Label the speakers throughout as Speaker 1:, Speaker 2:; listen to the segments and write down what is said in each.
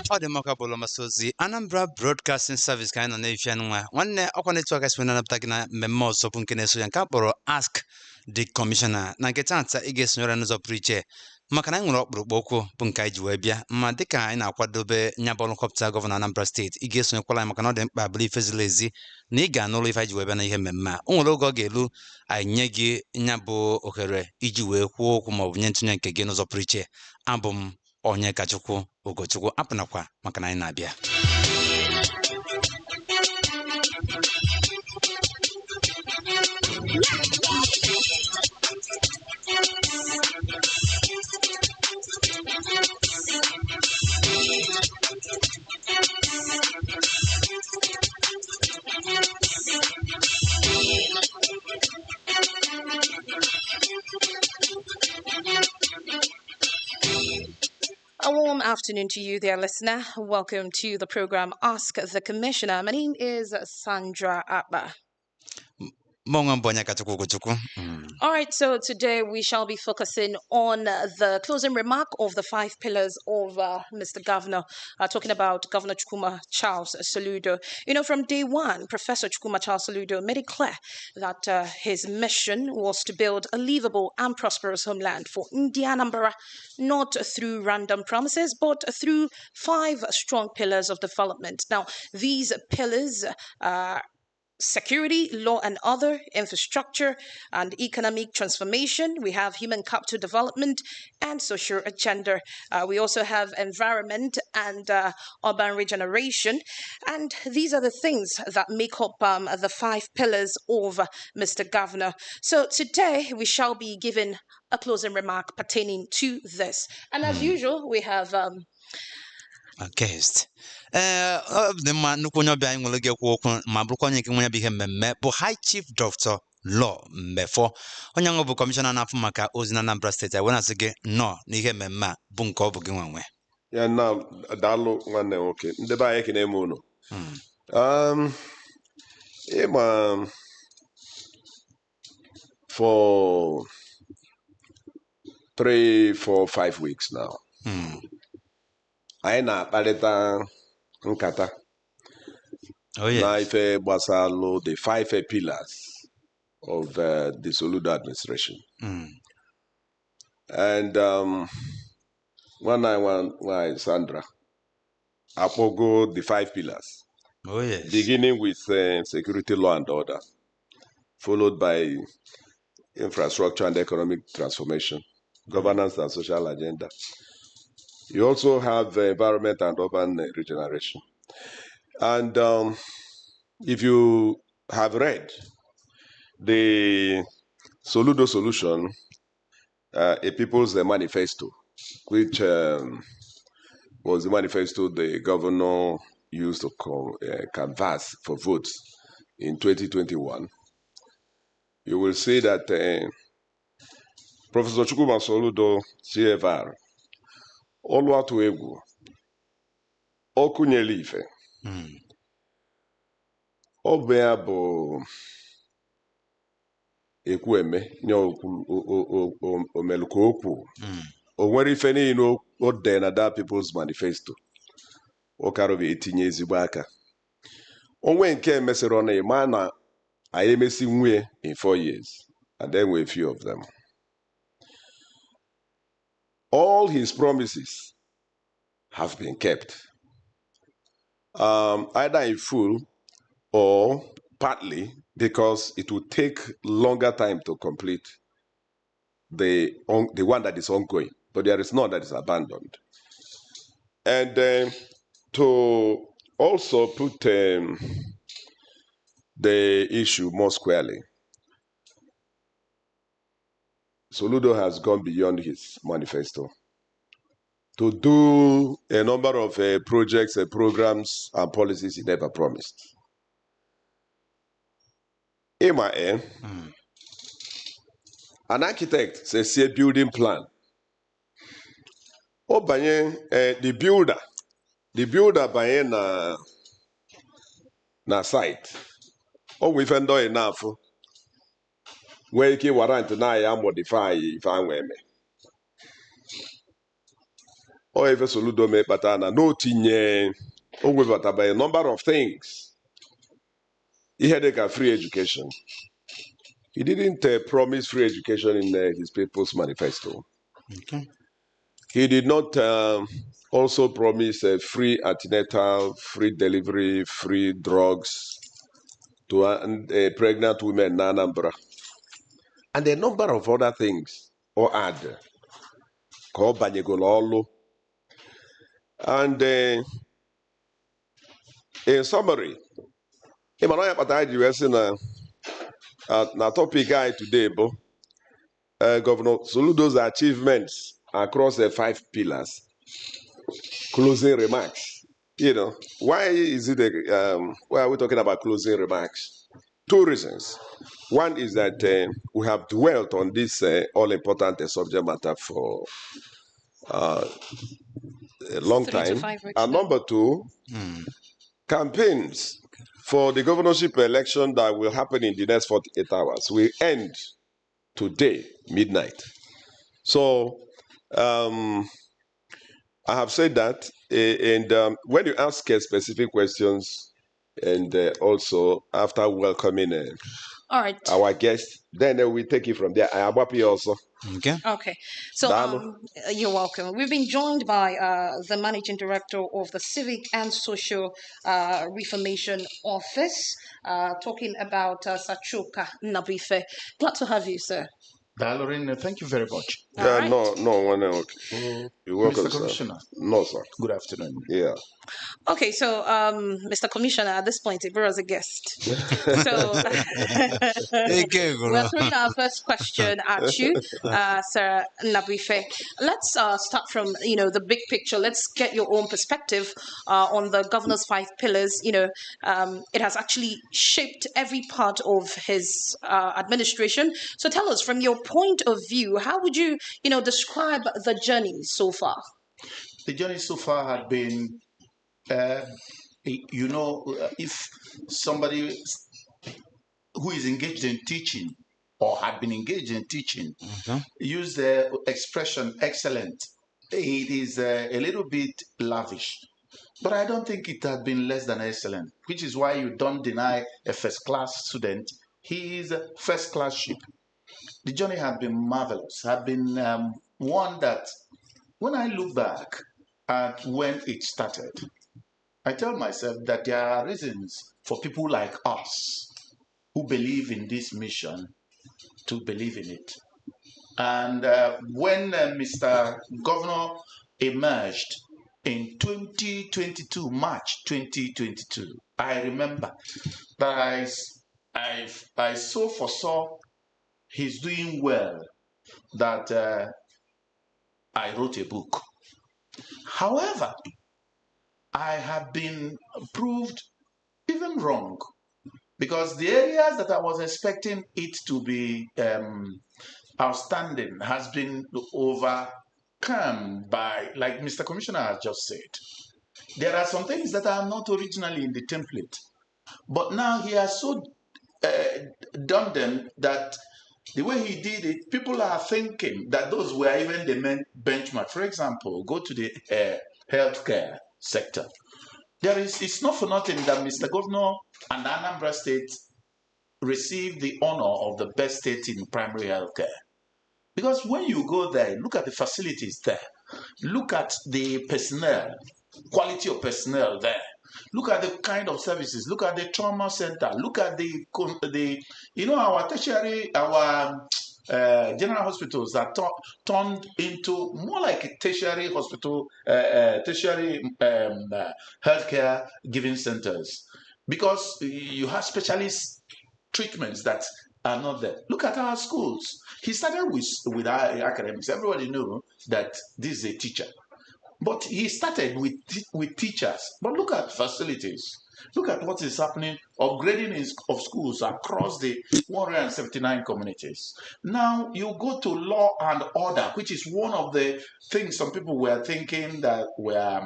Speaker 1: Odemokabolo masozi Anambra Broadcasting Service ka na efia nwa nwanne ọkwa network asị na napụta gị na mmemme ọzọ bụ nke na-eso ya nke akpọrọ Ask the Commissioner na nke tata ị ga-esonyere n'ụzọ pụrụ iche maka na nwere ọkpụrụkpụ okwu bụ nke anyị ji wee bịa ma dịka anyị na-akwadobe nyabọlụ nkọpụta gọvanọ Anambra steeti ị ga-esonyekwala anyị maka na ọ dị mkpa bụrụ ife ziri ezi na ị ga-anụrụ ife anyị ji wee bịa na ihe mmemme a o nwere oge ọ ga-elu anyị nye gị nya bụ ohere iji wee kwuo okwu maọbụ nye ntụnye nke gị n'ụzọ pụrụ iche abụ m onye kachukwu Ogochukwu apụnakwa maka na anyị na-abịa
Speaker 2: A warm afternoon to you there, listener. Welcome to the program Ask the Commissioner. My name is Sandra Abba. All right, so today we shall be focusing on the closing remark of the 5 pillars of Mr. Governor, talking about Governor Chukwuma Charles Soludo. You know, from day one, Professor Chukwuma Charles Soludo made it clear that his mission was to build a livable and prosperous homeland for Anambra, not through random promises, but through 5 strong pillars of development. Now, these pillars are security, law and order, infrastructure and economic transformation. We have human capital development and social agenda. We also have environment and urban regeneration. And these are the things that make up the 5 pillars of Mr. Governor. So today we shall be given a closing remark pertaining to this. And as usual, we have
Speaker 1: a guest. The man who can be able to get work on my book on you can be him, but High Chief Doctor Law before on young commissioner Nafumaka Ozina Anambra State. I want to say no, Nihemema, Bunko Bugiwanwe.
Speaker 3: Yeah, now Dalo one okay. The buy can emono. For 3, 4, 5 weeks now. I na paleta nkata.
Speaker 1: Oh yes.
Speaker 3: Na ife basalo the 5 pillars of the Soludo administration. And one Sandra apogo the 5 pillars.
Speaker 1: Oh yes.
Speaker 3: Beginning with security, law and order, followed by infrastructure and economic transformation, governance and social agenda. You also have environment and urban regeneration. And if you have read the Soludo solution, a people's manifesto, which was the manifesto the governor used to canvass for votes in 2021, you will see that Professor Chukwuma Soludo, CFR, Oluwatu egwu okunyela ife ọ bụ ya bụ ekwueme nye omeluko okwu o nwere ife niile o de na that people's manifesto o karobe etinye ezigbo aka onwe nke mesịrị ọ na-ema na anyị emesi nwe in 4 years and then we a few of them. All his promises have been kept, either in full or partly, because it will take longer time to complete the one that is ongoing, but there is none that is abandoned. And to also put the issue more squarely, Soludo has gone beyond his manifesto to do a number of projects, programs, and policies he never promised. An architect says a building plan. The builder by na site. We find enough. Where you warrant na ya modify if I were me. or even Soludo me patana no tinye by a number of things. He had a free education. He didn't promise free education in his People's Manifesto.
Speaker 1: Okay.
Speaker 3: He did not also promise free antenatal, free delivery, free drugs to pregnant women in Anambra. And a number of other things, or add, called Banyegololo. And in summary, Imanoya Pataji was in a topic guy today, Governor Soludo's achievements across the 5 pillars. Closing remarks. Why is it? Why are we talking about closing remarks? 2 reasons. One is that we have dwelt on this all-important subject matter for a long
Speaker 2: 3 to
Speaker 3: time.
Speaker 2: 5 weeks
Speaker 3: And
Speaker 2: now.
Speaker 3: number 2, campaigns for the governorship election that will happen in the next 48 hours will end today, midnight. So I have said that, and when you ask specific questions, and also after welcoming
Speaker 2: All right.
Speaker 3: our guest, then we take it from there. I am happy also.
Speaker 1: Okay.
Speaker 2: Okay. So you're welcome. We've been joined by the managing director of the Civic and Social Reformation Office, talking about Sachuka Nabife. Glad to have you, sir.
Speaker 4: Dalorin, thank you very much.
Speaker 3: Yeah,
Speaker 2: right.
Speaker 3: no, one else. You're welcome,
Speaker 4: Mr.
Speaker 3: sir.
Speaker 4: Commissioner.
Speaker 3: No, sir.
Speaker 4: Good afternoon.
Speaker 3: Yeah.
Speaker 2: Okay, so Mr. Commissioner, at this point, we're as a guest. So we're throwing our first question at you, Sir Nabife. Let's start from the big picture. Let's get your own perspective on the governor's 5 pillars. It has actually shaped every part of his administration. So tell us, from your point of view, how would you describe the journey so far?
Speaker 4: The journey so far had been, if somebody who is engaged in teaching or had been engaged in teaching use the expression excellent, it is a little bit lavish. But I don't think it had been less than excellent, which is why you don't deny a first-class student his first-classship. The journey had been marvelous, had been one that, when I look back at when it started, I tell myself that there are reasons for people like us who believe in this mission to believe in it. And when Mr. Governor emerged in 2022, March 2022, I remember that I so foresaw he's doing well that I wrote a book. However, I have been proved even wrong, because the areas that I was expecting it to be outstanding has been overcome by, like Mr. Commissioner has just said, there are some things that are not originally in the template, but now he has so done them that the way he did it, people are thinking that those were even the main benchmark. For example, go to the healthcare sector. It's not for nothing that Mr. Governor and Anambra State received the honor of the best state in primary healthcare. Because when you go there, look at the facilities there, look at the personnel, quality of personnel there, look at the kind of services, look at the trauma center, look at our tertiary, our general hospitals are turned into more like a tertiary hospital, tertiary healthcare giving centers, because you have specialist treatments that are not there. Look at our schools. He started with our academics. Everybody knew that this is a teacher. But he started with teachers. But look at facilities. Look at what is happening, upgrading of schools across the 179 communities. Now you go to law and order, which is one of the things some people were thinking that were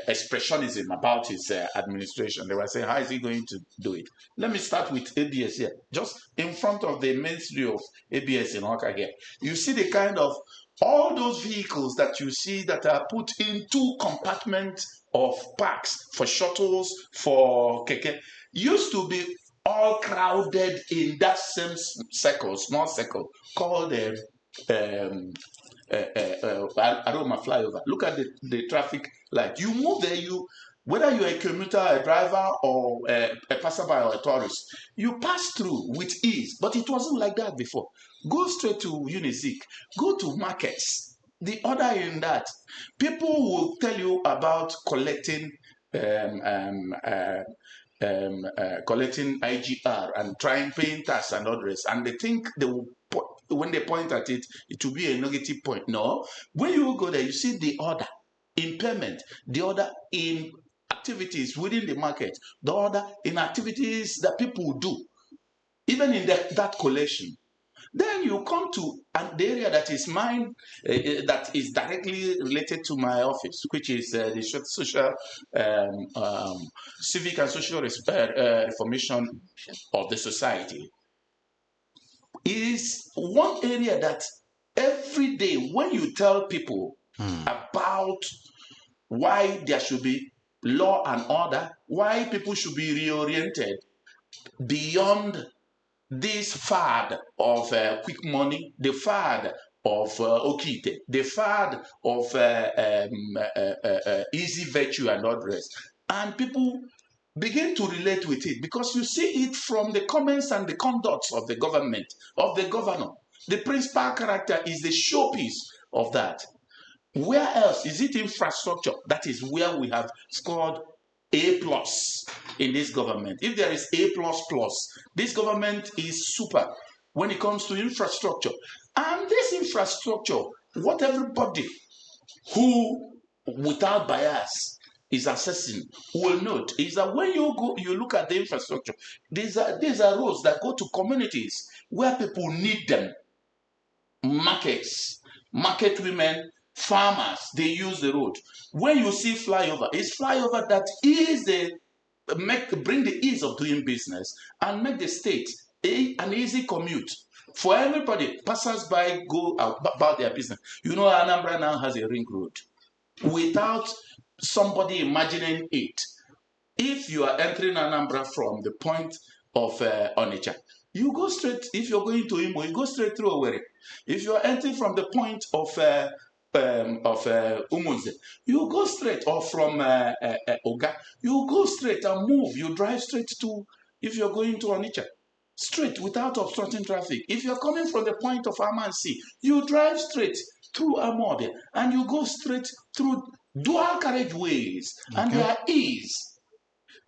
Speaker 4: expressionism about his administration. They were saying, how is he going to do it? Let me start with ABS here. Just in front of the ministry of ABS in Okage, you see the kind of all those vehicles that you see that are put in 2 compartments of parks for shuttles, for keke, used to be all crowded in that same circle, small circle, called Aroma flyover. Look at the traffic light. You move there, whether you're a commuter, a driver, or a passerby or a tourist, you pass through with ease. But it wasn't like that before. Go straight to Unizik, go to markets. The order in that, people will tell you about collecting collecting IGR and paying tax and others, and they think they will, when they point at it, it will be a negative point. No, when you go there, you see the order in payment, the order in activities within the market, the order in activities that people do, even in that collection. Then you come to the area that is mine, that is directly related to my office, which is the social, civic and social reformation of the society. It is one area that every day when you tell people about why there should be law and order, why people should be reoriented beyond this fad of quick money, the fad of okite, the fad of easy virtue and all the rest. And people begin to relate with it because you see it from the comments and the conducts of the government, of the governor. The principal character is the showpiece of that. Where else? Is it infrastructure? That is where we have scored A+ in this government. If there is A++, this government is super when it comes to infrastructure. And this infrastructure, what everybody who, without bias, is assessing will note is that when you go, you look at the infrastructure, these are roads that go to communities where people need them. Markets, market women, farmers, they use the road. When you see flyover, it's flyover that is bring the ease of doing business and make the state an easy commute for everybody. Passers by go about their business. You know, Anambra now has a ring road. Without somebody imagining it, if you are entering Anambra from the point of Onitsha, you go straight. If you're going to Imo, you go straight through Owerri. If you are entering from the point of Umunze, you go straight, or from Oga, you go straight and move. You drive straight to, if you're going to Onitsha, straight without obstructing traffic. If you're coming from the point of Amansi, you drive straight through Amode and you go straight through dual carriageways, and there is.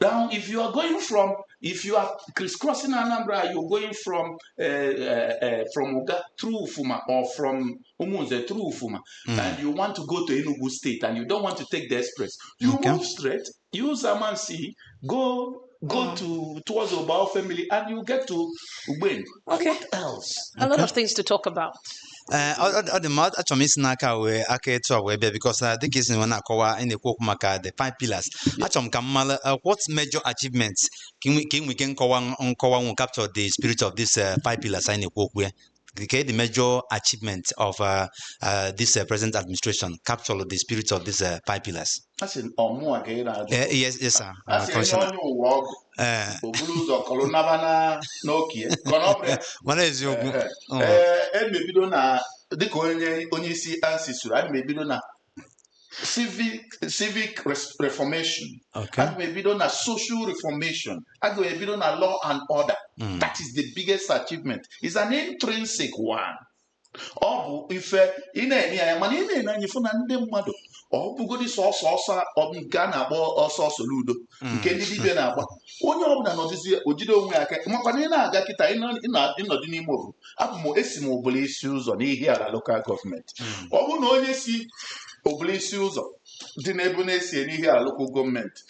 Speaker 4: Now, if you are crisscrossing Anambra, you're going from Uga through Ufuma, or from Umunze through Ufuma, and you want to go to Enugu State, and you don't want to take the express, you move straight, use Amansi, go towards Obao family, and you get to Ugben.
Speaker 2: Okay.
Speaker 4: What else?
Speaker 2: A lot of things to talk about.
Speaker 1: Ọ dị mma, achọrọ m isi n'aka wee aka etu a wee bịa because dịka isi nwe na-akọwa ị na-ekwu okwu maka the 5 pillars. Achọrọ m ka m mara what major achievements ka ị nwee ike nkọwa nwu capture the spirit of this 5 pillars anyị na-ekwu okwu ya. The major achievement of this present administration capture the spirit of these 5 pillars. Yes, sir.
Speaker 4: Emebido na dịka onye isi ansisuru, emebido na civic reformation, emebido na social reformation, emebido na law and order. That is the biggest achievement. It's an intrinsic one. Ọ bụ ife ị na-eme ya mana ị na-enye fụ na ndị mmadụ ọ bụgodi sọsọ nke a na-akpọ ọsọ Soludo nke ndị dibịa na-agba, onye ọbụla nọdụzie ojide onwe aka makwana ị na-aga kịta ịnọdụ n'ime obodo. Abụ m esi m Obula isi ụzọ n'ihi ala local gọọmenti. Ọ bụ na onye si Obula isi ụzọ dị n'ebe na-esi n'ihi ala local gọọmenti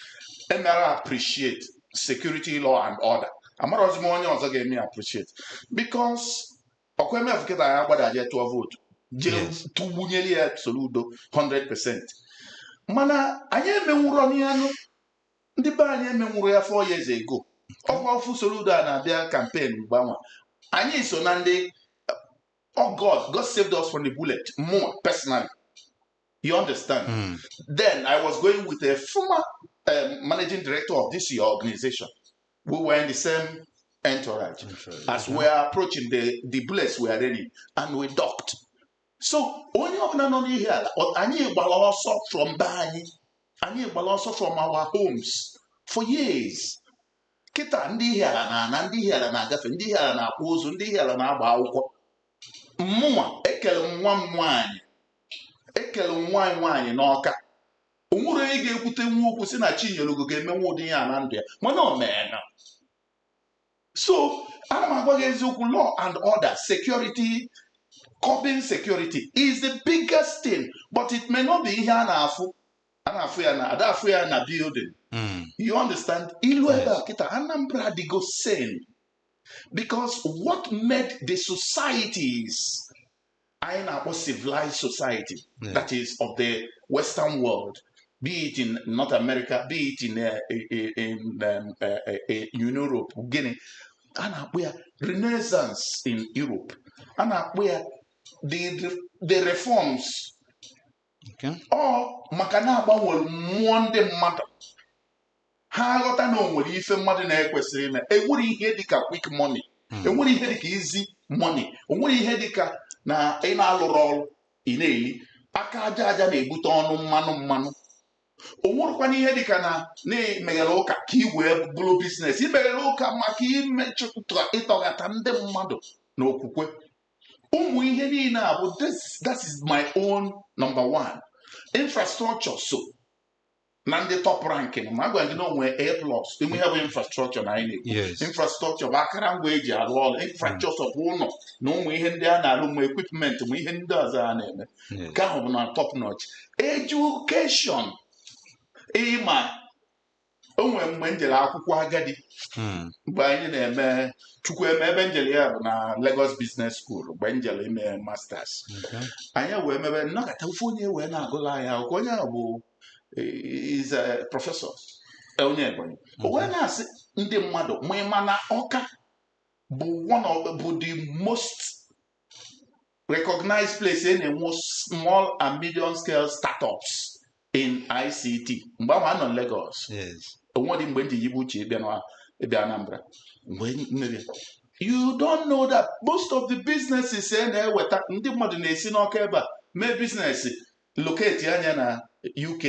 Speaker 4: emere appreciate security, law and order, amarozi m onye ọzọ ga-eme appreciate because Okweme Africa ya gbadaje 12 vote je tụgbunyeli ya Soludo 100%. Mana anyị emenwuru ọnụ ndị be anyị emenwuru ya 4 years ago. Ọkwa ofu Soludo a na-abịa campaign mgbanwa. Anyị so na ndị Oh God saved us from the bullet more personally. You understand? Then I was going with a former managing director of this organization. We were in the same entourage. As we are approaching, the bullets were ready and we docked. So when you're not here, I need also from Bani, I need also from our homes for years. Kita ndị here na ndị here na-agafe, ndị here na-akpụ ozu, ndị here na-agba akwụkwọ. Mụnwa ekele nwa m nwaanyị, ekele nwaanyị nwaanyị n'Ọka. O nwere onye ga-ekwute nwa okwu si na Chinyelugo ga-emenwe ụdị ya na ndụ ya, mana o meena. So ana m agwa gị eziokwu, law and order, security, curbing security is the biggest thing, but it may not be ihe a na-afụ ya na building. You understand? Ilu ebe a kita Anambra digo sane, because what made the societies I na civilized society that is of the Western world, be it in North America, be it in Europe, Guinea, and where Renaissance in Europe, and where the reforms, or makana agbanwe mmụọ ndị mmadụ ha aghọta na onwere ife mmadụ na-ekwesịrị ime. Enwere ihe dịka quick money, enwere ihe dịka easy money, onwere ihe dịka na ị na-alụrụ ọrụ ị na-eli aka aja aja na-ebute ọnụ mmanụ. Onwerekwana ihe dịka na na-emeghere ụka ka ị wee bụrụ biznes, imeghere ụka maka imechụta ịtọghata ndị mmadụ na okwukwe. Ụmụ ihe niile a bụ that is my own number one. Infrastructure so na ndị top ranking ma gwa gị na onwe A+ ime ihe bụ infrastructure na anyị na-ekwu. Infrastructure bụ akara ngwa eji arụ ọrụ, infrastructure bụ ụlọ na ụmụ ihe ndị a na-arụ, ma equipment ma ihe ndị ọzọ a na-eme. Nke ahụ bụ na top notch. Education, ịma onwe mgbe njele akwụkwọ agadi mgbe anyị na-eme Chukwueme ebe njele ya bụ na Lagos Business School mgbe njele ime masters. Anyị wee mebe nnọkọta ofe onye wee na-agụla anyị akwụkwọ. Onye a bụ is a professor onye Ebonyi. O wee na-asị ndị mmadụ ma ịma na Ọka bụ the most recognized place in the most small and medium scale startups in ICT. Mgbe ahụ anọ Lagos. Onwere mgbe ndị yibu uche ebe Anambra. You don't know that most of the businesses na-eweta ndị mmadụ na-esi n'Ọka ebe a mee business locate anya na UK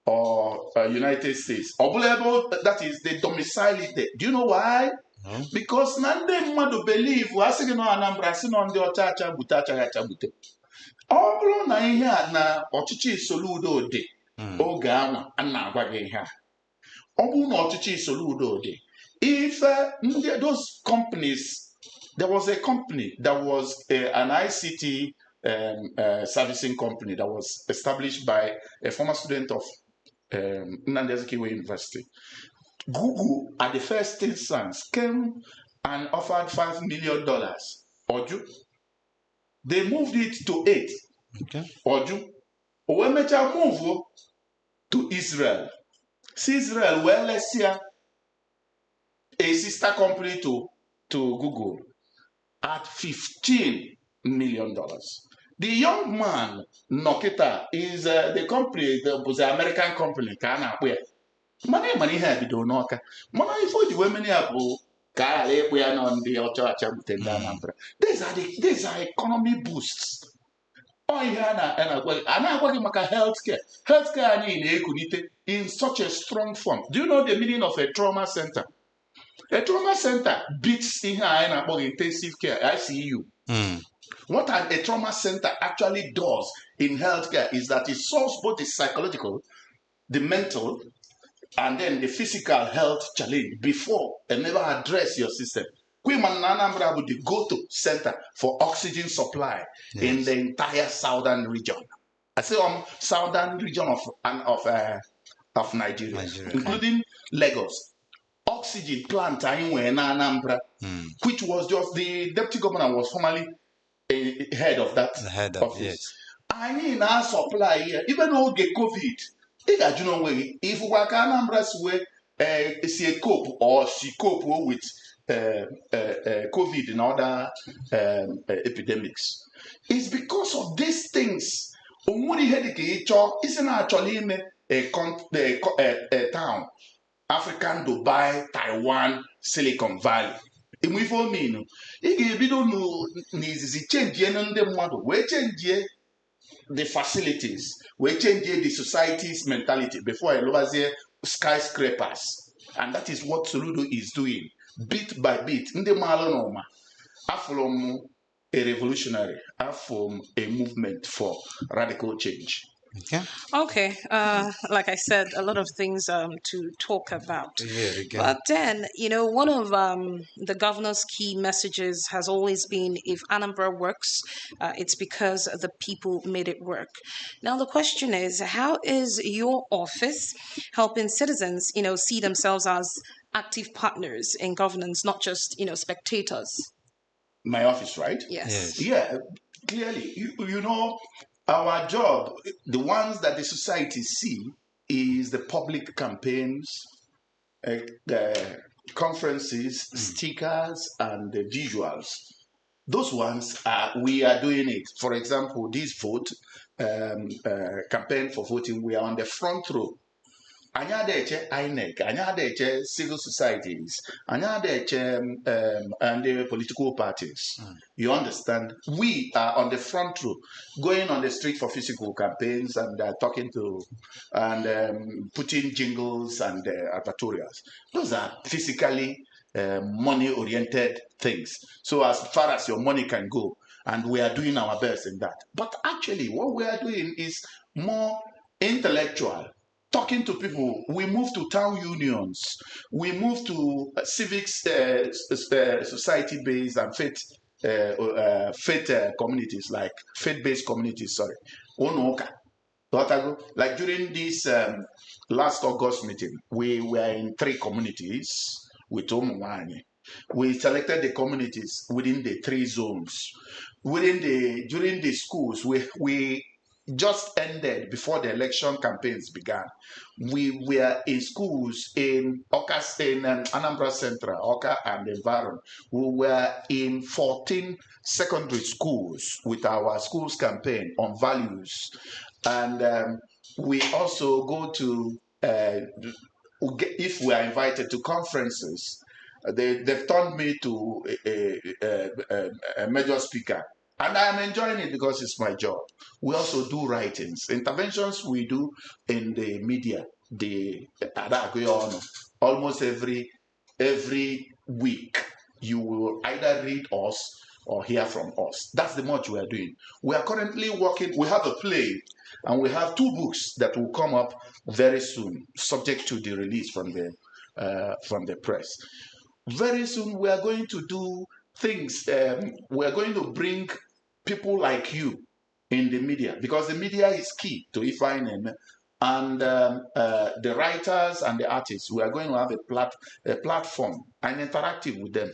Speaker 4: or United States. Ọ bụla ebe that is the domicile there. Do you know why? Because na ndị mmadụ believe asị gị na Anambra asị na ndị ọcha achagbute achaghị achagbute. Ọ bụrụ na ihe a na ọchịchị Soludo dị oge anwa a na-agwa gị ihe a, ọ bụrụ na ọchịchị Soludo dị, if those companies, there was a company that was an ICT servicing company that was established by a former student of Nnamdi Azikiwe University. Google, at the first instance, came and offered $5 million. Oju. They moved it to 8. Oju. Owemecha move to Israel. See Israel, well, let's see a sister company to Google at $15 million. The young man, Nokita, is the company, was the American company, Kana, where money had to do Noka. Money for the women here, Kale, we are on the Anambra. These are economy boosts. Oh, yeah, and I'm working like healthcare. Healthcare in such a strong form. Do you know the meaning of a trauma center? A trauma center beats in intensive care, ICU. What a trauma center actually does in healthcare is that it solves both the psychological, the mental, and then the physical health challenge before and never address your system. Anambra would the go-to center for oxygen supply in the entire southern region. I say southern region of Nigeria, including Lagos. Oxygen plant in Anambra, which was just the deputy governor was formerly a head of that office. I mean, our supply here, even though get COVID, if we work Anambra's way, see a cope or she cope with COVID and other epidemics is because of these things. Onwere ihe dịka ịchọ isi na-achọla ime a town African Dubai, Taiwan, Silicon Valley. Enwe ife omenu ị ga-ebido n'izizi chenjie ndị mmadụ wee chenjie the facilities wee chenjie the society's mentality before elubazie skyscrapers, and that is what Soludo is doing bit by bit. Ndị maalụ n'ụma afụrụ m a revolutionary, afụrụ m a movement for radical change.
Speaker 2: Okay. Like I said, a lot of things to talk about. But then, one of the governor's key messages has always been, if Anambra works, it's because the people made it work. Now, the question is, how is your office helping citizens, see themselves as active partners in governance, not just, spectators?
Speaker 4: My office, right?
Speaker 2: Yes.
Speaker 4: Yeah, clearly. Our job, the ones that the society see, is the public campaigns, the conferences, stickers, and the visuals. Those ones, we are doing it. For example, this vote, campaign for voting, we are on the front row. Anyị ada-eche INEC, anyị ada-eche civil societies, anyị ada-eche and the political parties. You understand? We are on the front row, going on the street for physical campaigns and talking to and putting jingles and advertorials. Those are physically money-oriented things. So as far as your money can go, and we are doing our best in that. But actually, what we are doing is more intellectual. Talking to people, we move to town unions, we move to civics, society-based and faith communities, like faith-based communities. Sorry, like during this last August meeting, we were in 3 communities with Omwani. We selected the communities within the 3 zones. During the schools, we just ended before the election campaigns began. We were in schools in Anambra Central, Oka and Environ. We were in 14 secondary schools with our schools campaign on values. And we also go to, if we are invited to conferences, they've turned me to a major speaker. And I'm enjoying it because it's my job. We also do writings, interventions we do in the media. Almost every week, you will either read us or hear from us. That's the much we are doing. We are currently working. We have a play, and we have 2 books that will come up very soon, subject to the release from the press. Very soon, we are going to do things. We are going to bring people like you in the media, because the media is key to Ifeanyi, and the writers and the artists. We are going to have a platform and interactive with them.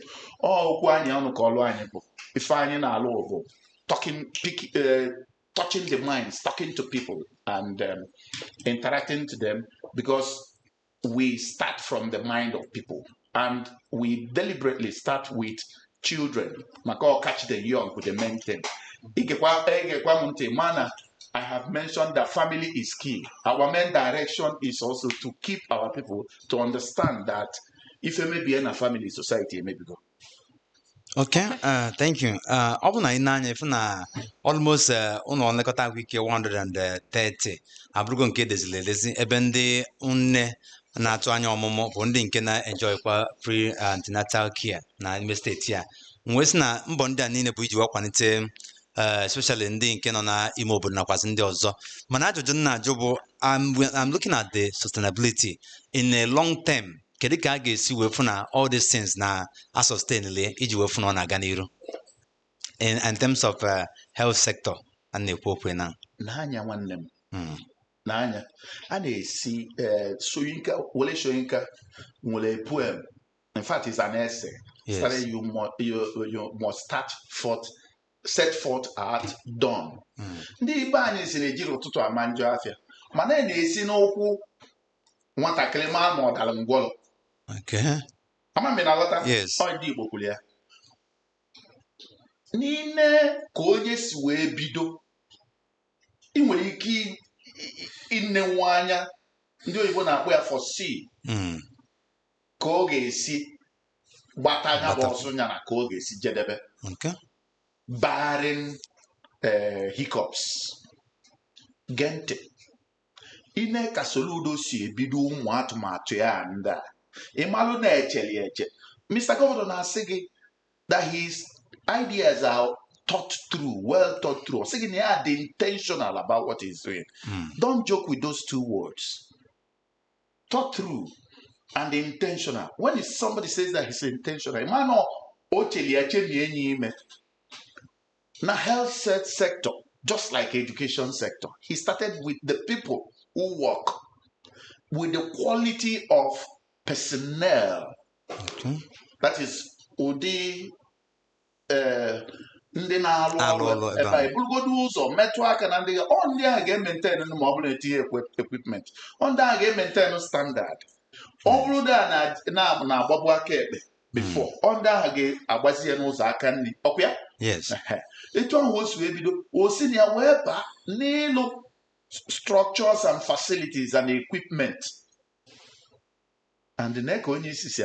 Speaker 4: Touching the minds, talking to people, and interacting to them, because we start from the mind of people, and we deliberately start with children. Catch the young with the main thing. I have mentioned that family is key. Our main direction is also to keep our people to understand that if you may be in a family society, maybe go.
Speaker 1: Okay, thank you. Ọ bụ na ị na-anya ifu na almost ụlọ nlekọta ahụike 130 abụrụgo nke edezili edezi, ebe ndị nne na-atụ anya ọmụmụ bụ ndị nke na-enjoykwa pre-antenatal care na ime steeti a. Nwee sị na mbọ ndị a niile bụ iji kwalite especially ndị nke nọ na ime obodo nakwasị ndị ọzọ. Mana ajụjụ na-ajụ bụ, I'm looking at the sustainability in a long term. Kedu ka a ga-esi wefu na all these things na sustainably iji wefu na ọ na-aga n'iru in terms of health sector a na-ekwu okwu na
Speaker 4: n'anya nwanne m n'anya a na-esi Soyinka nwere poem. In fact, it's an essay.
Speaker 1: Yes.
Speaker 4: You must set forth at dawn. Ndị Igbo anyị si na-ejiri ụtụtụ ama njọ afịa, mana na-esi n'okwu nwatakịrị ma ọ dara ngwọrọ.
Speaker 1: Okay.
Speaker 4: ama m na-aghọta
Speaker 1: Yes.
Speaker 4: ọ ndị Igbo kwuru ya n'ime ka onye si wee bido ị nwere ike inenwu anya ndị oyibo na-akpọ ya foresee ka ọ ga-esi gbata anya bụ ọsọ nyara ka ọ ga-esi jedebe barring hiccups gente ine ka Soludo si ebido ụmụ atụmatụ ya ndị a ịmalụ na-echeli eche Mr. Governor na-asị gị that his ideas are thought through, well thought through. Sị gị na ya dị intentional about what he's doing. Don't joke with those two words. Thought through and intentional. When somebody says that he's intentional, man, o cheli eche ni enyi ime. Na health sector, just like education sector, he started with the people who work, with the quality of personnel. That is ụdị ndị na-alụ ọrụ ebe a eburugodo ụzọ metụ aka na ndị ahụ ga-ementenu ma ọ bụrụ etinye equipment ndị ahụ ga-ementenu standard ọ bụrụ na-agbabu aka ekpe before ndị ahụ ga-agbazi ya n'ụzọ aka nri ọkwa ya etu ahụ o si wee bido o si na ya wee baa n'ịlụ structures and facilities and equipment and na ka onye isi si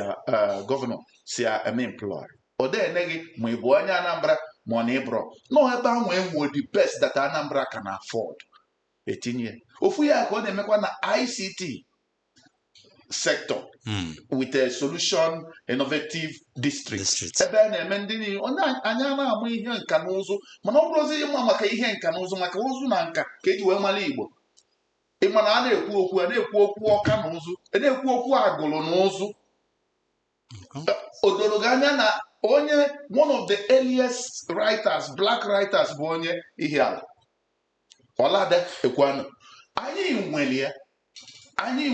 Speaker 4: gọvanọ si employ ọ dịghị gị ma ị bụ onye Anambra ma ọ na ịbụrụ nọ ebe ahụ enwe the best that Anambra can afford etinye ofu ya ka ọ na-emekwa na ICT sector with a solution innovative district ebe a na-eme ndị niile anya na-amụ ihe nka na ụzụ mana ọ bụrụzi ịma maka ihe nka na ụzụ maka ụzụ na nka ka eji wee mara Igbo ịma na a na-ekwu okwu ọka na ụzụ na-ekwu okwu agụrụ na ụzụ o doro gị anya na onye one of the earliest writers, black writers bụ onye Ihiala Ọlade Ekwuano anyị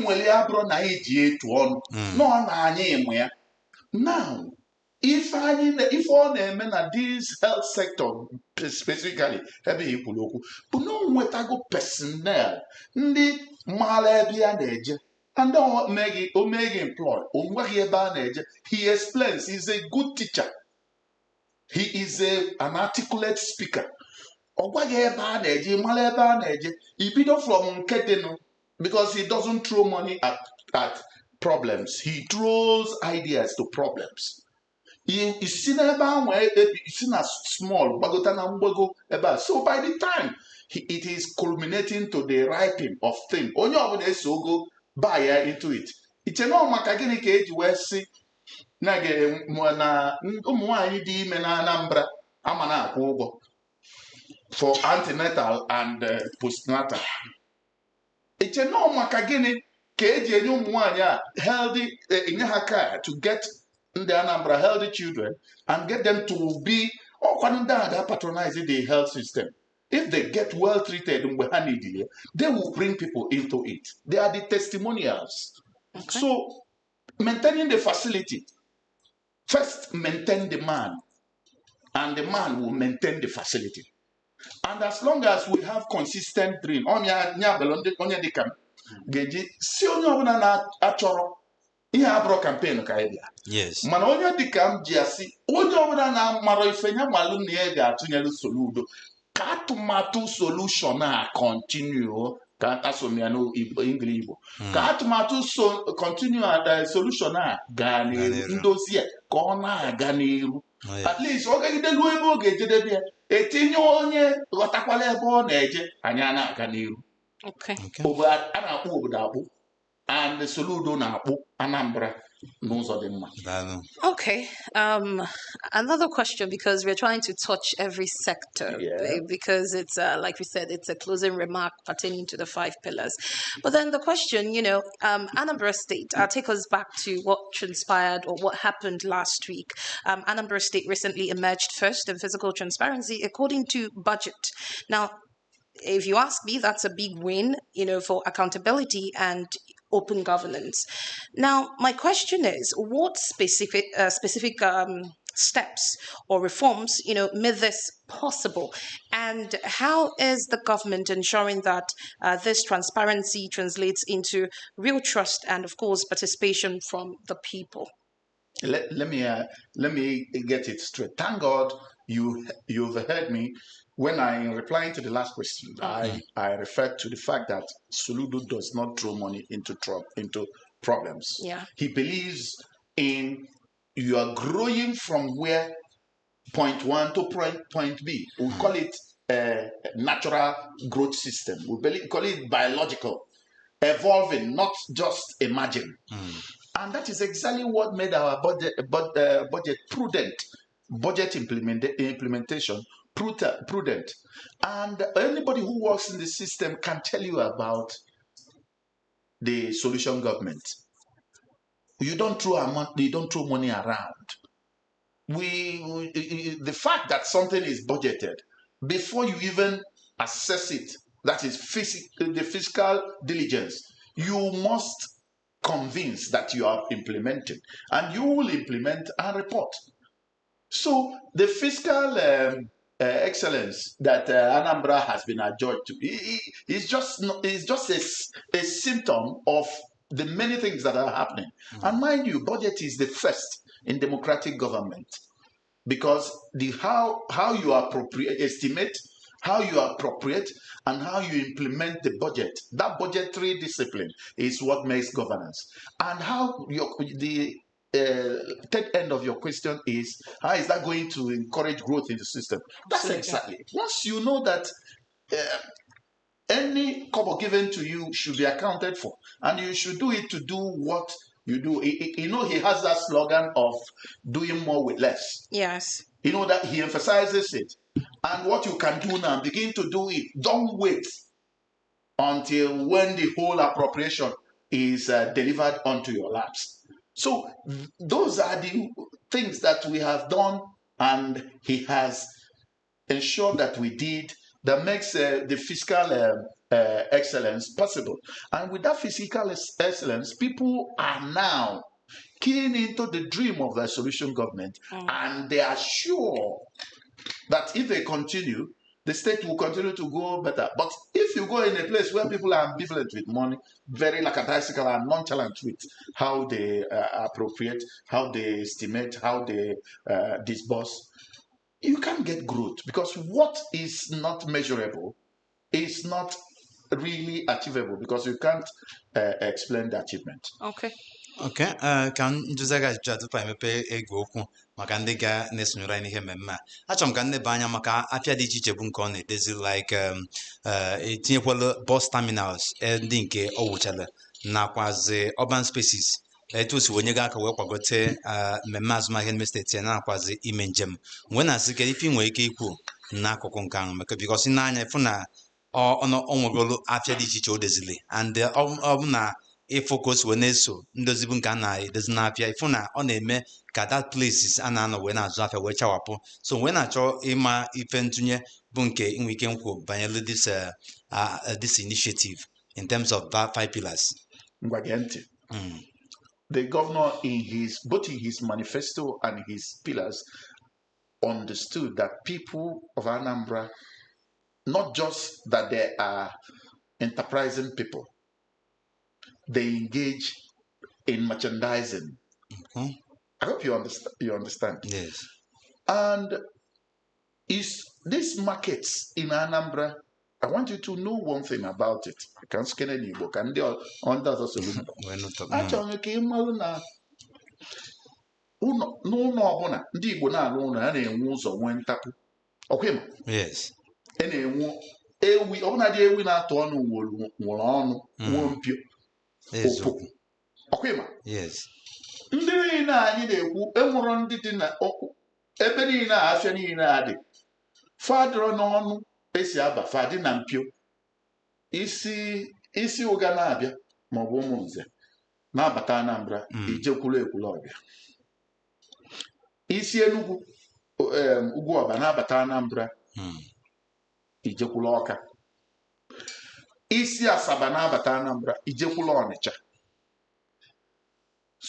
Speaker 4: nwere ya bụrụ na anyị ji etu ọnụ nọ na anyị mụ ya now ife ọ na-eme na this health sector specifically ebe i kwuru okwu bụ na o nwetago personnel ndị maara ebe ya na-eje and o meghị employ o nweghị ebe a na-eje he explains, he's a good teacher, he is an articulate speaker ọ gwaghị ebe a na-eje mara ebe a na-eje ibido from nke dịnụ because he doesn't throw money at problems, he throws ideas to problems. Isi n'ebe ahụ isi na small gbagota na mgbago ebe a so by the time it is culminating to the ripening of thing onye ọbụla eso ogo buy into it iche na maka gịnị ka eji wee si na ụmụ nwaanyị dị ime na Anambra ama na-akwụ ụgwọ for antenatal and postnatal iche na maka gịnị ka eji enye ụmụ nwaanyị a healthy enye ha care to get ndị Anambra healthy children and get them to be ọkwanụ ndị a patronize the health system. If they get well treated mgbe ha need it, they will bring people into it. They are the testimonials. Okay. So maintaining the facility, first maintain the man, and the man will maintain the facility. And as long as we have consistent dream, onye dịka ga-eji si onye ọbụla na-achọrọ ihe abụrụ campaign ka ịbịa.
Speaker 1: Yes.
Speaker 4: Mana onye dịka m ji asị onye ọbụla na-amara ife ya malụ na ya ga-atụnyere Soludo ka atụmatụ solution a continue ka asomya n'English Igbo ka atụmatụ solution a gaa n'iru ndozi ya ka ọ na-aga n'iru at least ọ gagidelu ebe ọ ga-ejedebe ya etinye onye ghọtakwala ebe ọ na-eje anya na-aga n'iru. A na-akpụ obodo akpụ and the Soludo na-akpụ Anambra n'ụzọ dị mma.
Speaker 2: Okay. Another question, because we're trying to touch every sector, because it's like we said, it's a closing remark pertaining to the 5 pillars. But then the question, Anambra State, I'll take us back to what transpired or what happened last week. Anambra State recently emerged first in physical transparency according to budget. Now, if you ask me, that's a big win, for accountability and open governance. Now, my question is, what specific steps or reforms, made this possible, and how is the government ensuring that this transparency translates into real trust and, of course, participation from the people?
Speaker 4: let me get it straight. Thank God you've heard me. When in replying to the last question, I referred to the fact that Soludo does not throw money into problems.
Speaker 2: Yeah.
Speaker 4: He believes in you are growing from where point one to point B. We call it a natural growth system. We call it biological, evolving, not just emerging. And that is exactly what made our budget prudent, budget implementation prudent. And anybody who works in the system can tell you about the solution government. You don't throw money around. The fact that something is budgeted before you even assess it, that is the fiscal diligence, you must convince that you are implementing, and you will implement and report. So the fiscal excellence that Anambra has been adjudged to is just a symptom of the many things that are happening. And mind you, budget is the first in democratic government, because how you estimate, how you appropriate, and how you implement the budget, that budgetary discipline is what makes governance. And how the third end of your question is, how is that going to encourage growth in the system? That's exactly. Once you know that any kobo given to you should be accounted for, and you should do it to do what you do. He has that slogan of doing more with less.
Speaker 2: Yes.
Speaker 4: That he emphasizes it. And what you can do now, begin to do it. Don't wait until when the whole appropriation is delivered onto your laps. So those are the things that we have done, and he has ensured that we did, that makes the fiscal excellence possible. And with that fiscal excellence, people are now keying into the dream of the solution government, and they are sure that if they continue, the state will continue to go better. But if you go in a place where people are ambivalent with money, very lackadaisical and nonchalant with how they appropriate, how they estimate, how they disburse, you can't get growth, because what is not measurable is not really achievable, because you can't explain the achievement.
Speaker 2: Okay.
Speaker 1: ka nduziga ajụjụ tupu anyị mepee ege okwu maka ndị ga na-esonyere anyị n'ihe mmemme a, achọrọ m ka nneba anya maka apịa dị iche iche bụ nke ọ na-edezi like etinyekwala bus terminals ndị nke ọ wụchala nakwazi urban spaces etu o si onye ga aka wee kwagote mmemme azụmahịa n'ime steeti ya nakwazi ime njem. Mgbe na-asị kedu ife ị nwere ike ikwu n'akụkụ nke ahụ, maka bikọsi n'anya ịfụ na ọ nwegolu apịa dị iche iche o dezili, and ọ bụ na ịfocus wee na-eso ndozibu nke a na-edozi n'afịa, ịfụ na ọ na-eme ka that places a na-anọ wee na-azụ afịa wee chawapụ. So wee na-achọ ịma ife ntụnye bụ nke inwe ike nkwu banyere this initiative in terms of that 5 pillars.
Speaker 4: The governor, both in his manifesto and his pillars, understood that people of Anambra, not just that they are enterprising people, they engage in merchandising. I hope you understand.
Speaker 1: Yes.
Speaker 4: And these markets in Anambra, I want you to know one thing about it. I can't scan any book, and they are under the solution. Actually, n'ụlọ ọbụla ndị Igbo na-alụ ụlọ ya na-enwe ụzọ nwee ntapu. Ọkwema?
Speaker 1: Yes.
Speaker 4: Na-enwe ewi, ọbụna dị ewi na-atụ ọnụ nwụrụ ọnụ, nwụọ mpio.
Speaker 1: Opu.
Speaker 4: Ọkwema?
Speaker 1: Yes.
Speaker 4: Ndị niile anyị na-ekwu enwere ndị dị na ebe niile afịa niile adị. Fadịrọ n'ọnụ esi aba, fadị na mpio. Isi ụga na-abịa maọbụ ụmụnze na-abata Anambra, ijekwulu ekwulu ọbịa. Isi Enugu ugwu ọba na-abata Anambra, ijekwulu Ọka. Isi Asaba na-abata Anambra, ijekwulu Ọnịcha.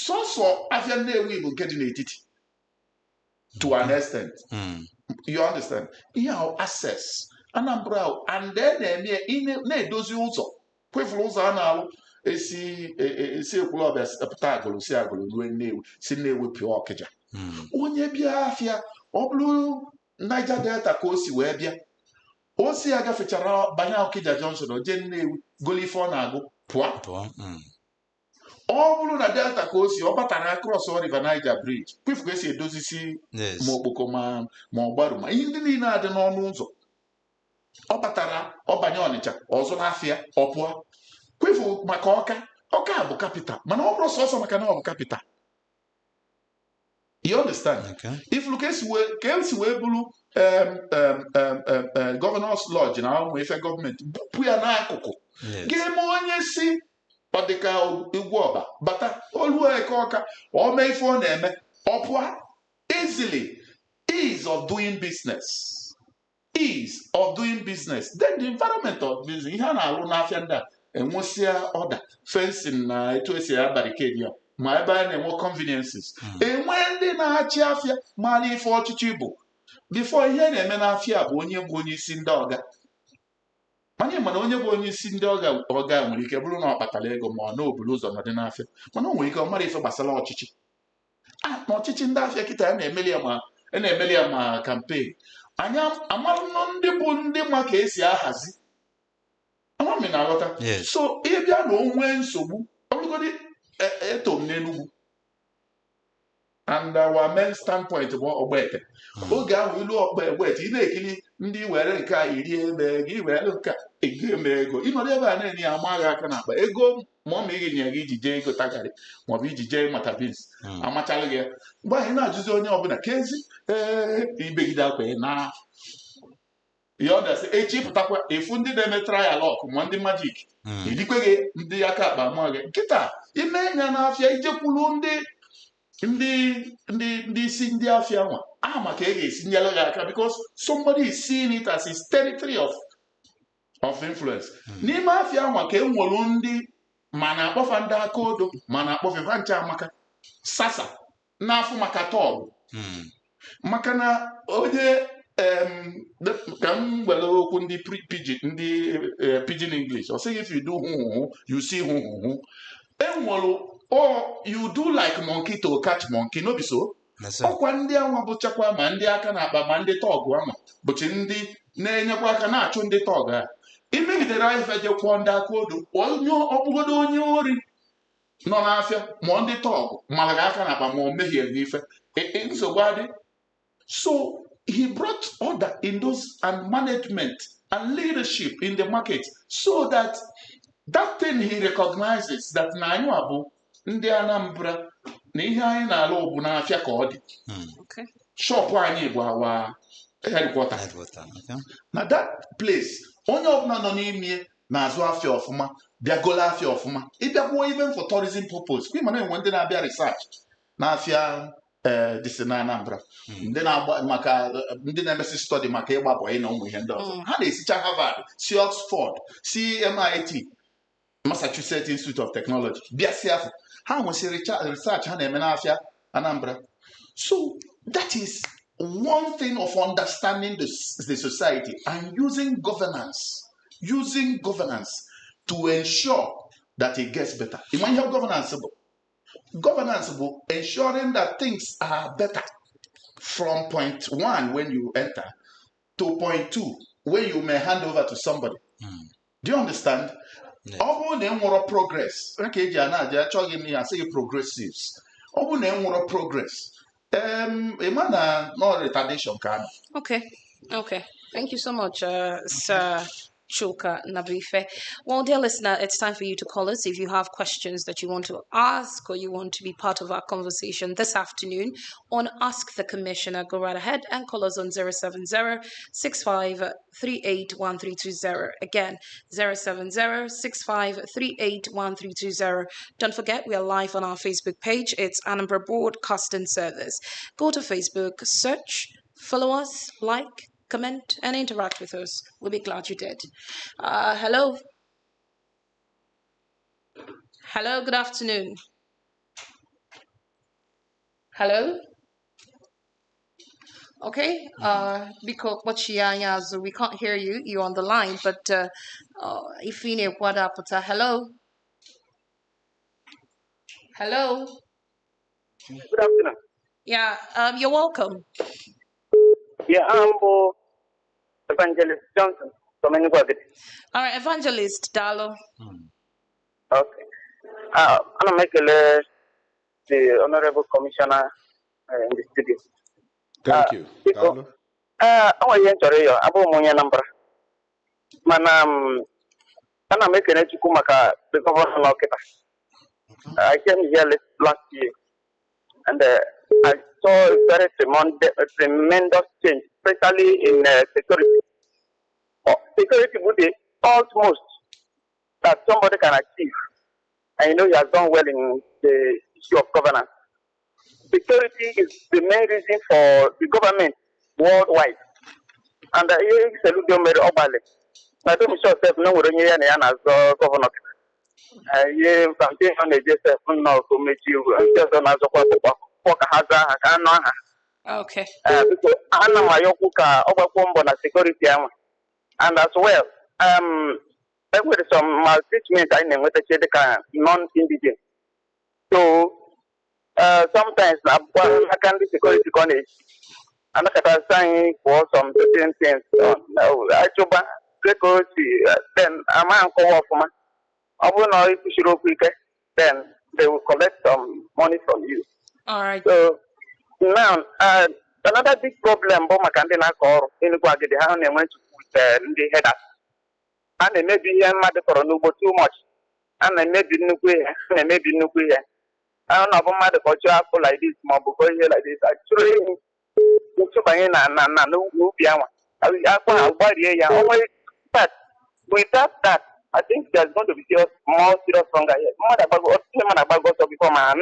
Speaker 4: Sọsọ afịa Nnewi bụ nke dị n'etiti, to an extent. You understand? Ihe ahụ access Anambra ahụ, and then na-edozi ụzọ, kwefuru ụzọ a na-alụ. esi ekwulọbịa pụta agụlụ si agụlụ ruo Nnewi si Nnewi pịa Ọkịja onye bịa afịa ọ bụrụ Niger Delta ka o si wee bịa o si agafechara banye Ọkịja Junction o jee Nnewi golo ife ọ na-agụ pụọ ọ bụrụ na Delta ka o si ọ batara cross River Niger Bridge kwefu ka esi edozisi ma okpoko ma ọgbaru ma ihe ndị niile adị n'ọnụ ụzọ ọ batara ọ banye Ọnịcha ọzọ n'afịa ọ pụọ kwefu maka Ọka bụ capital mana ọ bụrụ sọsọ maka na ọ bụ capital. You understand? If look esi wee bụrụ Governor's Lodge na ụmụ ife gọọmenti bupụ ya n'akụkụ ga-eme onye si ọ dịka Igwe Ọba bata olueke Ọka o mee ife ọ na-eme ọ pụọ easily. Ease of doing business, then the environment of business ihe a na-alụ n'afịa ndị a enwesịa ọda fencing na etu esi ya barricade ya ma ebe a na-enwe conveniences enwe ndị na-achị afịa mara ife ọchịchị bụ before ihe na-eme n'afịa bụ onye isi ndị ọga mana onye bụ onye isi ndị ọga nwere ike bụrụ na ọ kpatara ego ma ọ na oburu ụzọ nọdị n'afịa mana o nwere ike ọ mara ife gbasara ọchịchị na ọchịchị ndị afịa kịta a na-emeli ya ma kampen anyị amarụnụ ndị bụ ndị ma ka esi ahazi amami na-aghọta so ịbịa na onwe nsogbu ọbụgodị eto m n'Enugu and our main standpoint bụ Ọgbete oge ahụ ilu Ọgbete ị na-ekiri ndị were nke a iri ebe gị were nke a ego eme ego ịnọdụ ebe a na-enye ya amaghị aka n'akpa ego ma ọ ma ị nyere gị iji jee ego tagarị maọbụ iji jee mata bins amachalụ gị ya mgbe anyị na-ajụzi onye ọbụla ka ezi ibegide akwa na ya ọ dasị echi pụtakwa efu ndị na-eme trial ọkụ ma ndị majik idikwe gị ndị aka akpa ma gị nkịta ime nya n'afịa ijekwuru ndị isi ndị afịa nwa maka ị ga-esi nyere gị aka because somebody is seeing it as his territory of influence. N'ime afịa nwa ka enwere ndị ma na-akpọfa ndị aka odo ma na-akpọfefa ncha amaka sasa n'afọ maka tọọgụ maka na onye ka m gwere okwu ndị pidgin English ọ sịghị if you do hụ you see hụ enwere you do like monkey to catch monkey no be so ọkwa ndị anwa bụchakwa ma ndị aka na-akpa ma ndị tọọgụ anwa bụchi ndị na-enyekwa aka na-achụ ndị tọọgụ a imegidere ife jekwuo ndị aka odo ọbụgodo onye ori nọ n'afịa ma ndị tọọgụ mara gị aka na-akpa ma o mehie gị ife nsogbu adị. So he brought order in those and management and leadership in the market so that thing he recognizes that na anyị abụ ndị Anambra na ihe anyị na-alụ bụ n'afịa ka ọ dị shọpụ anyị bụ awa headquarter na that place onye ọbụla nọ n'ime na-azụ afịa ọfụma bịagolo afịa ọfụma ịbịakwuo even for tourism purpose kwa mana enwe ndị na-abịa research n'afịa dịsị na Anambra ndị na-agba maka ndị na-emesi study maka ịgba bọyị na ụmụ ihe ndị ọzọ ha na-esicha Harvard si Oxford si MIT Massachusetts Institute of Technology bịa si afọ ha nwesịrị research ha na-eme n'afịa Anambra. So that is one thing of understanding the society and using governance to ensure that it gets better. Ịma ihe governance bụ ensuring that things are better from point 1 when you enter to point 2 when you may hand over to somebody. Do you understand? Ọ bụrụ na enwere progress ka eji anaghị achọghị m ya asịghị progressives ọ bụrụ na enwere progress ịma na no retardation ka anọ.
Speaker 2: Okay. Thank you so much, Sir Chuka Nabife. Well, dear listener, it's time for you to call us if you have questions that you want to ask or you want to be part of our conversation this afternoon on Ask the Commissioner. Go right ahead and call us on 070-6538-1320. Again, 070-6538-1320. Don't forget, we are live on our Facebook page. It's Anambra Broadcasting Service. Go to Facebook, search, follow us, like, comment, and interact with us. We'll be glad you did. Hello, good afternoon. Hello? Okay, because we can't hear you. You're on the line, but if you know what up, hello? Hello.
Speaker 5: Good afternoon.
Speaker 2: Yeah, you're welcome.
Speaker 5: Yeah, I'm Evangelist Johnson from Enugu.
Speaker 2: All right, Evangelist Dalo.
Speaker 5: Okay. I'm making the Honorable Commissioner in the studio.
Speaker 3: Thank you.
Speaker 5: Biko, I'm a young Torio, I'm a Anambra. Man, I'm making a Chukumaka, the governor of Kita. I came here last year and I saw a very tremendous change, especially in security. Security would be almost that somebody can achieve. And you know he has done well in the issue of governance. Security is the main reason for the government worldwide. And Soludo made Obale. I don't sure if no one as governor. Yeah, campaign on the JSF no committee just on as a
Speaker 2: Okay.
Speaker 5: because Anna Mayokuka over na security and as well there was some maltreatment I with the non-indigenous. So sometimes I can be security college and I can sign for some certain things. I then a man call off man. I will know if you should quicker, then they will collect some money from you.
Speaker 2: All right.
Speaker 5: So now another big problem Boma Candina call in the Guagadi how they went with the header. And they may be young mother for a no too much. And they may be nuclear, and they may be nuclear. I don't know about the culture like this, more because here like this. Actually, but without that, I think there's going to be more serious stronger here. Before now,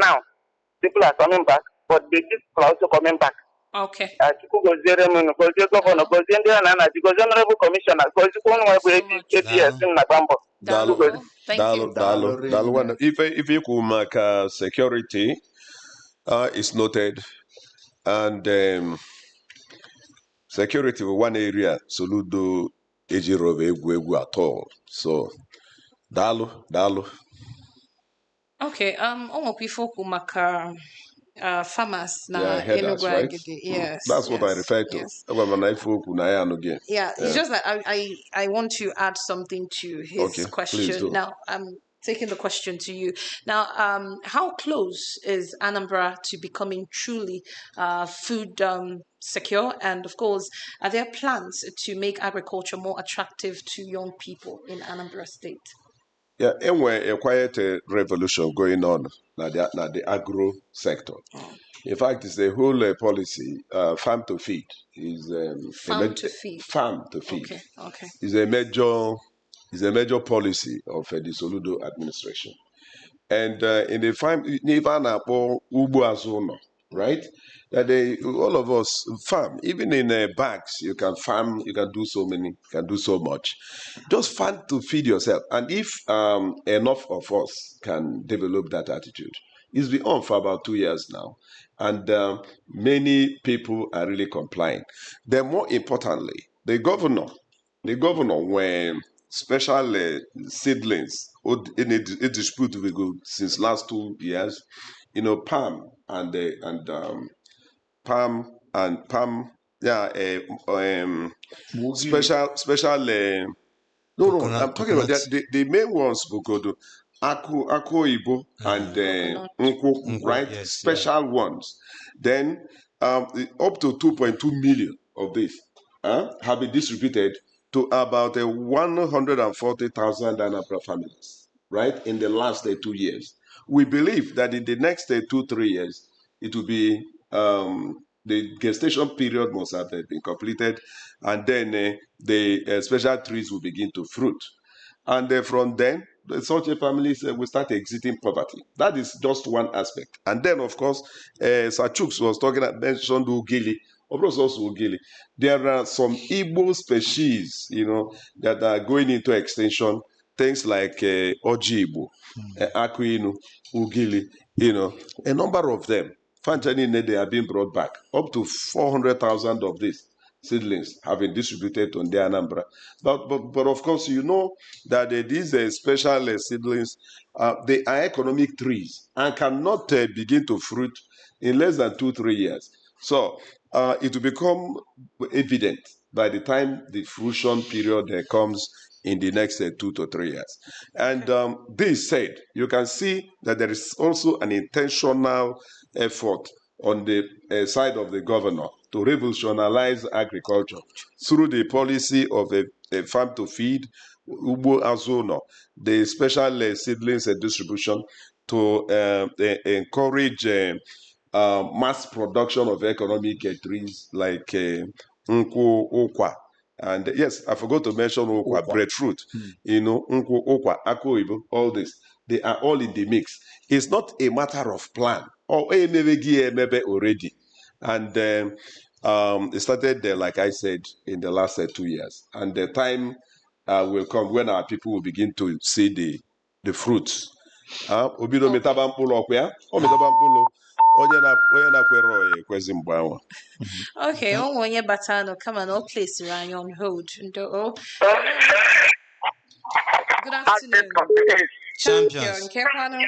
Speaker 5: people are coming back, but the people are also coming back.
Speaker 2: Okay.
Speaker 5: Honorable commissioner,
Speaker 3: Dalu. If you could mark security is noted, and security one area Soludo Ejirove Egwu at all. So Dalu.
Speaker 2: Okay. Maka farmers na
Speaker 3: Headers, right?
Speaker 2: Yes.
Speaker 3: That's what I refer to.
Speaker 2: Yes. Yeah, it's just that I want to add something to his question. Now, I'm taking the question to you. Now, how close is Anambra to becoming truly food secure? And of course, are there plans to make agriculture more attractive to young people in Anambra State?
Speaker 3: Yeah, anyway, a quiet revolution going on na the agro sector. In fact, it's the whole policy, farm to feed is
Speaker 2: farm to feed. Okay.
Speaker 3: Is a major policy of the Soludo administration. And in the farm, right? That all of us farm, even in bags, you can farm, you can do so much. Just farm to feed yourself. And if enough of us can develop that attitude, it's been on for about 2 years now. And many people are really complying. Then more importantly, the governor, when special seedlings in a dispute we go since last 2 years, palm, special. No, I'm talking about that. The main ones, Bokodo, Aku Ibo, and Nku, right?
Speaker 1: Yes,
Speaker 3: Special ones. Then up to 2.2 million of this have been distributed to about 140,000 Anambra families, right? In the last 2 years. We believe that in the next 2-3 years, it will be the gestation period must have been completed, and then the special trees will begin to fruit. And from then, such a families will start exiting poverty. That is just one aspect. And then, of course, Sachuks was mentioned Ugili. Of course, also Ugili. There are some Igbo species, that are going into extinction. Things like Oji Igbo, Akuinu, Ugili, a number of them. Fanchani, they are being brought back. Up to 400,000 of this seedlings have been distributed on the Anambra. But of course, you know that these special seedlings, they are economic trees and cannot begin to fruit in less than 2-3 years. So it will become evident by the time the fruition period comes in the next 2 to 3 years. And this said, you can see that there is also an intentional effort on the side of the governor to revolutionize agriculture through the policy of a farm to feed, Ugbo Azono, the special seedlings distribution to encourage mass production of economic trees like Nkwu Okwa. And yes, I forgot to mention Okwa, breadfruit, Nkwu Okwa, Ako, all this. They are all in the mix. It's not a matter of plan. Maybe already. And it started there, like I said, in the last 2 years. And the time will come when our people will begin to see the fruits. Obido metaba mkpụrụ ọkwa ya, o metaba mkpụrụ onye na-kwere ekwezi mgbe ahụ.
Speaker 2: Okay, onye batano, come on, all place around on hold. Good afternoon.
Speaker 1: Champions.
Speaker 5: Good afternoon.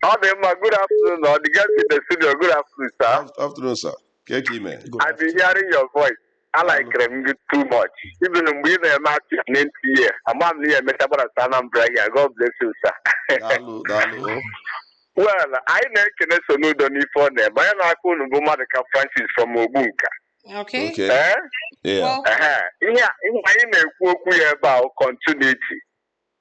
Speaker 5: The guest in the studio. Good afternoon, sir.
Speaker 3: Afternoon, sir.
Speaker 5: I've been hearing your voice. I like them too much. Even when we are not in here, I'm near Metabara Anambra. God bless you, sir. Well, I know Soludo for them, but I couldn't go Madaka Francis from Obunka.
Speaker 2: Okay.
Speaker 3: Yeah.
Speaker 5: About continuity.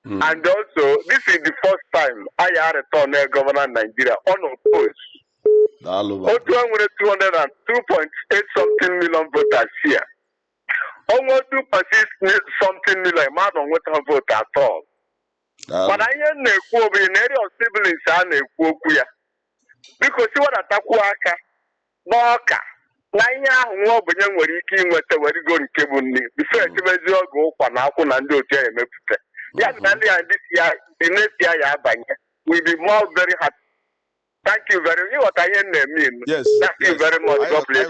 Speaker 5: And also, this is the first time I had a return governor in Nigeria unopposed. Otuan with 202.8 something million voters here. Almost 2% something million man on what vote at all. But I am a quote in area of siblings and a quote. Because you want to Takuaka, Boka, Naya, who when you were eating with the very good cable. Before you measure go for Nakun and do it. Yes, and this year, the next year, we'll be more very happy. Thank you very much. What I mean.
Speaker 3: Yes.
Speaker 5: Thank you very much. God bless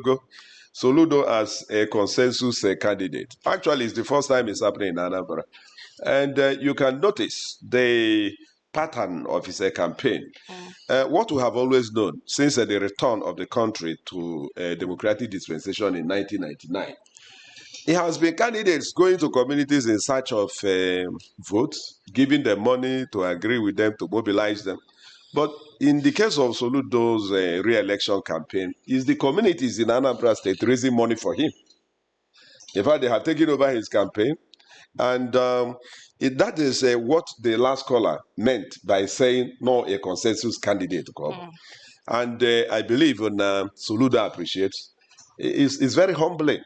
Speaker 3: you. Soludo as a consensus candidate. Actually, it's the first time it's happening in Anambra. And you can notice the pattern of his campaign. What we have always known since the return of the country to democratic dispensation in 1999, it has been candidates going to communities in search of votes, giving them money to agree with them, to mobilize them. But in the case of Soludo's re-election campaign, is the communities in Anambra State raising money for him. In fact, they have taken over his campaign. And that is what the last caller meant by saying, no, a consensus candidate. And I believe Soludo appreciates. It's very humbling.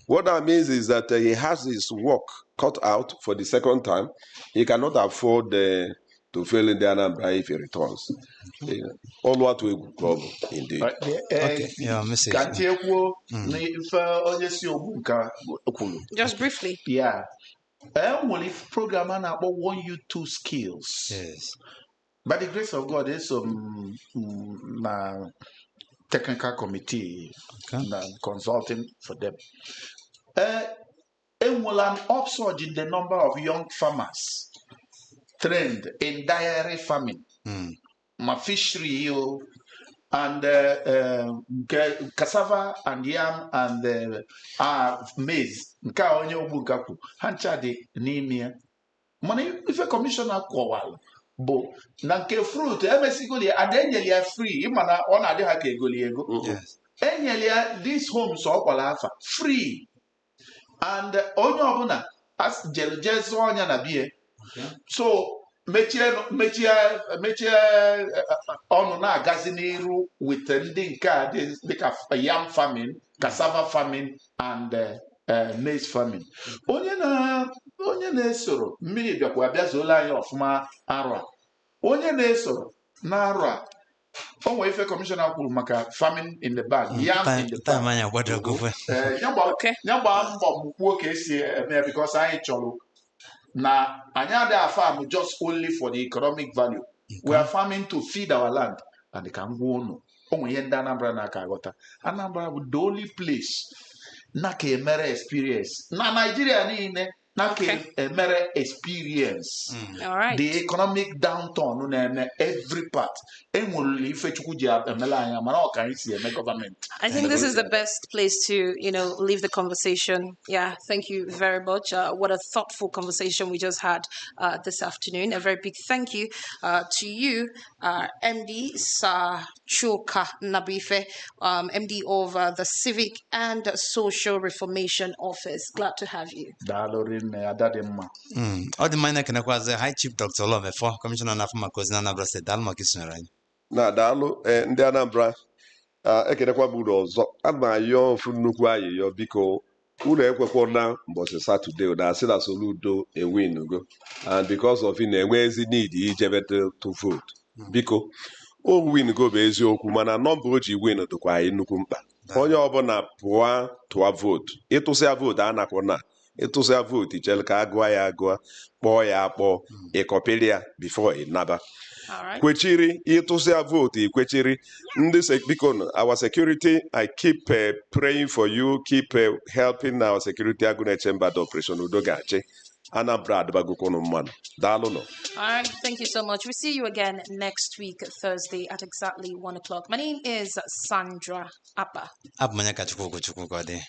Speaker 3: What that means is that he has his work cut out for the second time. He cannot afford to fail in the Anambra if he returns. All what we go indeed.
Speaker 1: Okay, yeah, message.
Speaker 2: Just briefly.
Speaker 4: Yeah. If program about 1U2 skills.
Speaker 1: Yes.
Speaker 4: By the grace of God, there's some technical committee consulting for them. Will an upsurge in the number of young farmers trained in dairy farming, fishery, and cassava and yam and maize. Nka onye obukapu hancha de n'ime. Mana ife commissioner kwọwalụ bụ na nke fruit emesigoli adenyeli ya free ịmana ọ na-adị ha ka egoli ego. Enyeli ya this homes ọkwala afa free and onye ọbụla jee zụọ ọnya na bie. So mechie ọnụ na-agazi n'iru with ndị nke a dịka yam farming, cassava farming and maize farming. Onye na-esoro mmiri bịakwa abịazuola anyị ọfụma arụ a. Onye na-esoro n'arụ a o nwee ife kọmishọna kwuru maka farming in the bag, yam in the bag. Ya gbaa mbọ mkwuo ka esi eme because anyị chọrọ na anyị adịghị farm just only for the economic value. We are farming to feed our land and ka m gwa unu onwe ihe ndị Anambra na-aka aghọta. Anambra bụ the only place na ka emere experience na Nigeria niile na ka emere experience the economic downturn na every part enwere ife Chukwu ji emela anya mana ọ ka anyị si eme government.
Speaker 2: I think this is the best place to, leave the conversation. Yeah, thank you very much. What a thoughtful conversation we just had this afternoon. A very big thank you to you, MD Sachoka Nabife, MD of the Civic and Social Reformation Office. Glad to have you.
Speaker 1: Ọ dị mmanya kenekwazi High Chief Dr. Olomefo, Commissioner na Afọ Ozi na Anambra State. Daalụ maka isonyere anyị.
Speaker 3: Na daalụ ndị Anambra ekenekwa m uru ọzọ. Ana m ayọ ofu nnukwu ayịyọ biko unu ekwekwana mbọchị Satọde ụda asị na Soludo ewinugo and because of it na-enwe ezi need ijebe to vote biko o winugo bụ eziokwu mana nọmba o ji win dịkwa anyị nnukwu mkpa. Onye ọbụla pụọ tụọ vootu ịtụsịa vootu anakwana ịtụsịa vootu ichere ka agụa ya agụa kpọọ ya akpọọ ịkọpịrị ya before ịnaba kwechiri ịtụsịa vootu ikwechiri ndị biko our security I keep praying for you, keep helping our security agụ na-eche mba dị operation udo ga-achị Anambra adịbagokonu mmanụ. Daalụ nọ.
Speaker 2: All right, thank you so much. We'll see you again next week, Thursday at exactly 1 o'clock. My name is Sandra Appa.
Speaker 1: Abụ manya ka Chukwu dị.